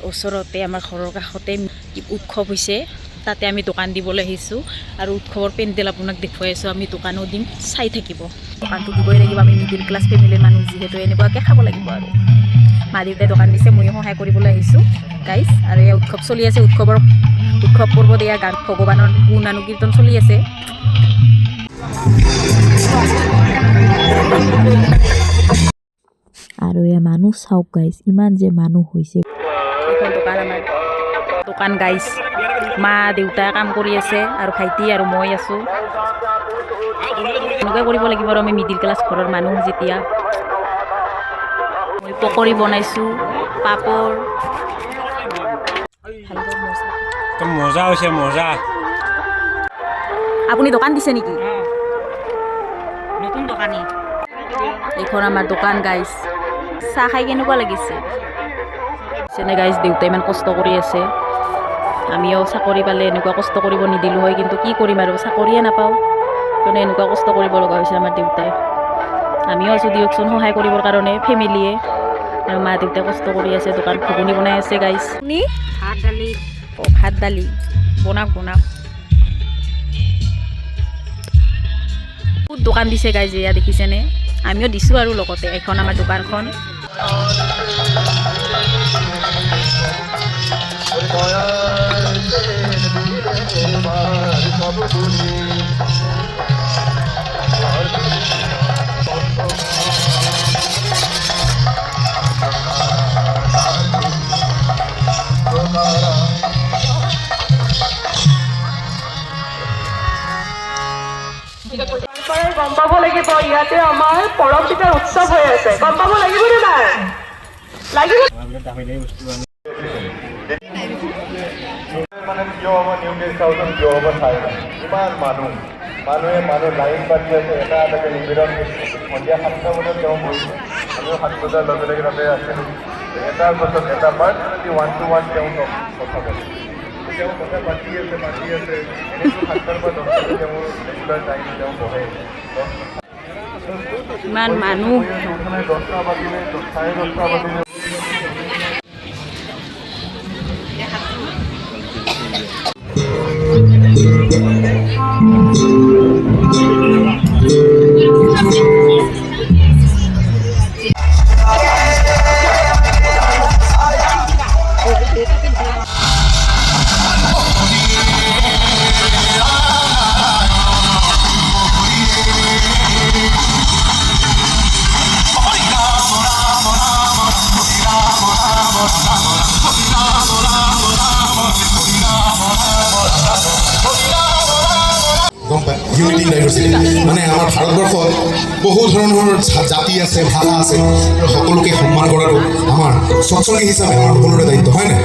ওচৰতে আমাৰ ঘৰৰ কাষতে উৎসৱ হৈছে, তাতে আমি দোকান দিবলৈ আহিছোঁ আৰু উৎসৱৰ পেণ্ডেল আপোনাক দেখুৱাই আছোঁ। আমি দোকানো দিম, চাই থাকিব। দোকানটো দিবই লাগিব, আমি মিডিল ক্লাছ ফেমিলিৰ মানুহ যিহেতু এনেকুৱাকৈ খাব লাগিব আৰু। মা দেউতাই দোকান দিছে, ময়ো সহায় কৰিবলৈ আহিছোঁ গাইজ। আৰু এয়া উৎসৱ চলি আছে, উৎসৱ পৰ্বত এয়া গান ভগৱানৰ গুণানুকীৰ্তন চলি আছে। আৰু এয়া মানুহ চাওক গাইজ, ইমান যে মানুহ হৈছে। এইখন দোকান আমাৰ দোকান গাইজ, মা দেউতাই কাম কৰি আছে আৰু ভাইটি আৰু মই আছোঁ। এনেকুৱাই কৰিব লাগিব আৰু আমি মিডিল ক্লাছ ঘৰৰ মানুহ যেতিয়া। মই পকৰি বনাইছোঁ, পাপৰ। মজা হৈছে, মজা। আপুনি দোকান দিছে নেকি? নতুন দোকানী। এইখন আমাৰ দোকান গাইজ। চাহ খাই কেনেকুৱা লাগিছে? যেনে গাইজ দেউতাই ইমান কষ্ট কৰি আছে, আমিও চাকৰি পালে এনেকুৱা কষ্ট কৰিব নিদিলোঁ হয়, কিন্তু কি কৰিম আৰু চাকৰিয়ে নাপাওঁ, মানে এনেকুৱা কষ্ট কৰিব লগা হৈছে আমাৰ দেউতাই। আমিও আছোঁ দিয়কচোন সহায় কৰিবৰ কাৰণে, ফেমিলিয়ে। আৰু মা দেউতাই কষ্ট কৰি আছে, দোকান ঘুগুনি বনাই আছে গাইজ। ভাত দালি। ভাত দালি বনাওক। বহুত দোকান দিছে গাইজ, এয়া দেখিছেনে? আমিও দিছোঁ আৰু লগতে এখন আমাৰ দোকানখন। গম পাব লাগিব, ইয়াতে আমাৰ পৰম পিঠাৰ উৎসৱ হৈ আছে। গম পাব লাগিব নে নাই? লাগিব। মানে কিয় হ'ব নিউ গেষ্ট হাউচত, কিয় হ'ব ঠাই নাই। ইমান মানুহ লাইন পাতি আছে, এটা এটাকে নিবেদন কৰিছে। সন্ধিয়া 7টা বজাত তেওঁ বহিছে, আমিও 7 বজাৰ লগে লগে তাতে আছিলোঁ। এটাৰ পাছত এটা পাৰ্চনেলি 1-to-1 তেওঁ কথা পাতিছে। তেওঁ কথা পাতি আছে। এনেকৈ 7টাৰ পৰা 10টালৈ তেওঁ ৰেগুলাৰ টাইম তেওঁ বহে। ইমান মানুহ। 10টা বাজিলে, 10:30 বাজিলে। ইউনিটি ডাইভাৰ্চিটি মানে আমাৰ ভাৰতবৰ্ষত বহু ধৰণৰ জাতি আছে, ভাষা আছে, আৰু সকলোকে সন্মান কৰাটো আমাৰ সৎসংগী হিচাপে আমাৰ সকলোৰে দায়িত্ব, হয়নে?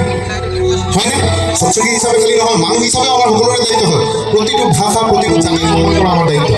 সৎসংগী হিচাপে খালি নহয়, মানুহ হিচাপে আমাৰ সকলোৰে দায়িত্ব হয়। প্ৰতিটো ভাষা, প্ৰতিটো জাতি সন্মান কৰা আমাৰ দায়িত্ব।